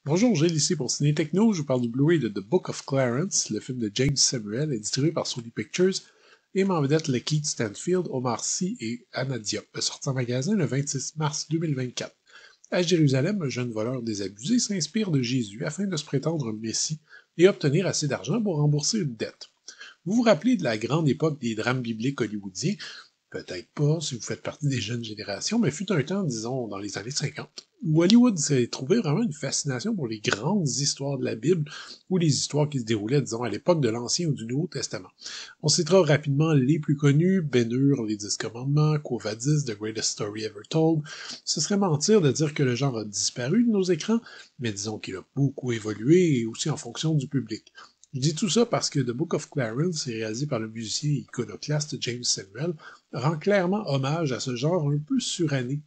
Bonjour, Gilles ici pour Ciné Techno. Je vous parle du Blu-ray de The Book of Clarence, le film de James Samuel, distribué par Sony Pictures, et en vedette Lakeith Stanfield, Omar Sy et Anna Diop, sorti en magasin le 26 mars 2024. À Jérusalem, un jeune voleur désabusé s'inspire de Jésus afin de se prétendre Messie et obtenir assez d'argent pour rembourser une dette. Vous vous rappelez de la grande époque des drames bibliques hollywoodiens? Peut-être pas si vous faites partie des jeunes générations, mais fut un temps, disons, dans les années 50, où Hollywood s'est trouvé vraiment une fascination pour les grandes histoires de la Bible ou les histoires qui se déroulaient, disons, à l'époque de l'Ancien ou du Nouveau Testament. On citera rapidement les plus connus, Ben-Hur, les 10 commandements, Quo Vadis, The Greatest Story Ever Told. Ce serait mentir de dire que le genre a disparu de nos écrans, mais disons qu'il a beaucoup évolué et aussi en fonction du public. Je dis tout ça parce que The Book of Clarence, réalisé par le musicien iconoclaste James Samuel, rend clairement hommage à ce genre un peu suranné.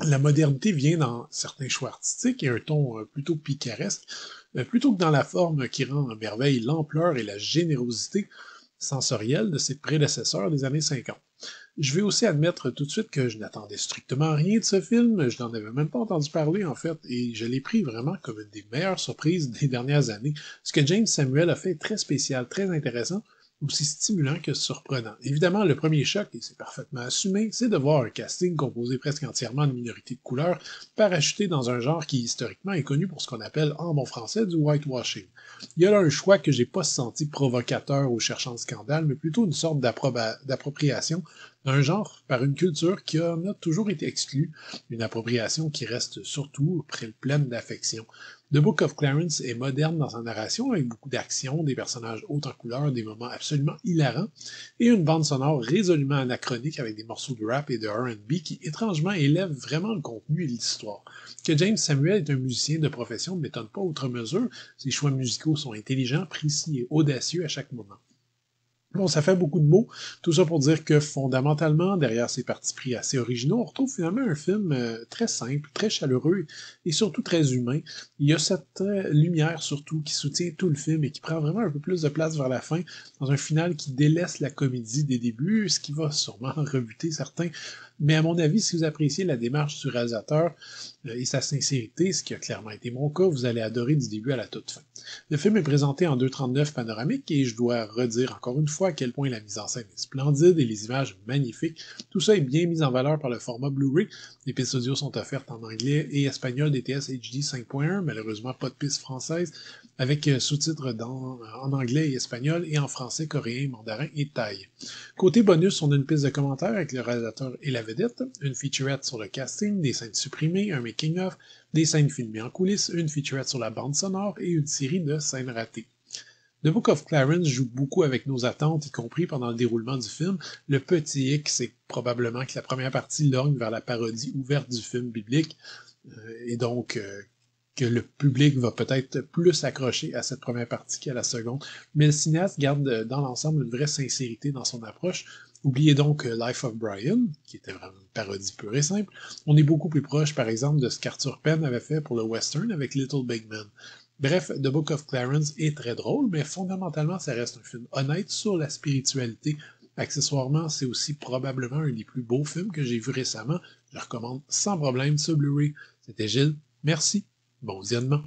La modernité vient dans certains choix artistiques et un ton plutôt picaresque, plutôt que dans la forme qui rend à merveille l'ampleur et la générosité sensorielle de ses prédécesseurs des années 50. Je vais aussi admettre tout de suite que je n'attendais strictement rien de ce film, je n'en avais même pas entendu parler en fait, et je l'ai pris vraiment comme une des meilleures surprises des dernières années. Ce que James Samuel a fait est très spécial, très intéressant, aussi stimulant que surprenant. Évidemment, le premier choc, et c'est parfaitement assumé, c'est de voir un casting composé presque entièrement de minorités de couleur parachuté dans un genre qui historiquement est connu pour ce qu'on appelle en bon français du whitewashing. Il y a là un choix que j'ai pas senti provocateur ou cherchant de scandale, mais plutôt une sorte d'appropriation d'un genre par une culture qui en a toujours été exclue, une appropriation qui reste surtout pleine d'affection. The Book of Clarence est moderne dans sa narration, avec beaucoup d'action, des personnages hauts en couleur, des moments absolument hilarants, et une bande sonore résolument anachronique avec des morceaux de rap et de R&B qui étrangement élèvent vraiment le contenu et l'histoire. Que James Samuel est un musicien de profession ne m'étonne pas outre mesure, ses choix musicaux sont intelligents, précis et audacieux à chaque moment. Bon, ça fait beaucoup de mots. Tout ça pour dire que fondamentalement, derrière ces partis pris assez originaux, on retrouve finalement un film très simple, très chaleureux et surtout très humain. Il y a cette lumière surtout qui soutient tout le film et qui prend vraiment un peu plus de place vers la fin, dans un final qui délaisse la comédie des débuts, ce qui va sûrement rebuter certains. Mais à mon avis, si vous appréciez la démarche du réalisateur et sa sincérité, ce qui a clairement été mon cas, vous allez adorer du début à la toute fin. Le film est présenté en 2.39 panoramique et je dois redire encore une fois à quel point la mise en scène est splendide et les images magnifiques. Tout ça est bien mis en valeur par le format Blu-ray. Les pistes audio sont offertes en anglais et espagnol DTS HD 5.1, malheureusement pas de pistes françaises, avec sous-titres en anglais et espagnol et en français, coréen, mandarin et thaï. Côté bonus, on a une piste de commentaires avec le réalisateur et la vedette, une featurette sur le casting, des scènes supprimées, un making-of, des scènes filmées en coulisses, une featurette sur la bande sonore et une série de scènes ratées. The Book of Clarence joue beaucoup avec nos attentes, y compris pendant le déroulement du film. Le petit hic, c'est probablement que la première partie lorgne vers la parodie ouverte du film biblique, et donc que le public va peut-être plus accrocher à cette première partie qu'à la seconde. Mais le cinéaste garde dans l'ensemble une vraie sincérité dans son approche. Oubliez donc Life of Brian, qui était vraiment une parodie pure et simple. On est beaucoup plus proche, par exemple, de ce qu'Arthur Penn avait fait pour le western avec Little Big Man. Bref, The Book of Clarence est très drôle, mais fondamentalement, ça reste un film honnête sur la spiritualité. Accessoirement, c'est aussi probablement un des plus beaux films que j'ai vu récemment. Je recommande sans problème ce Blu-ray. C'était Gilles. Merci. Bon visionnement.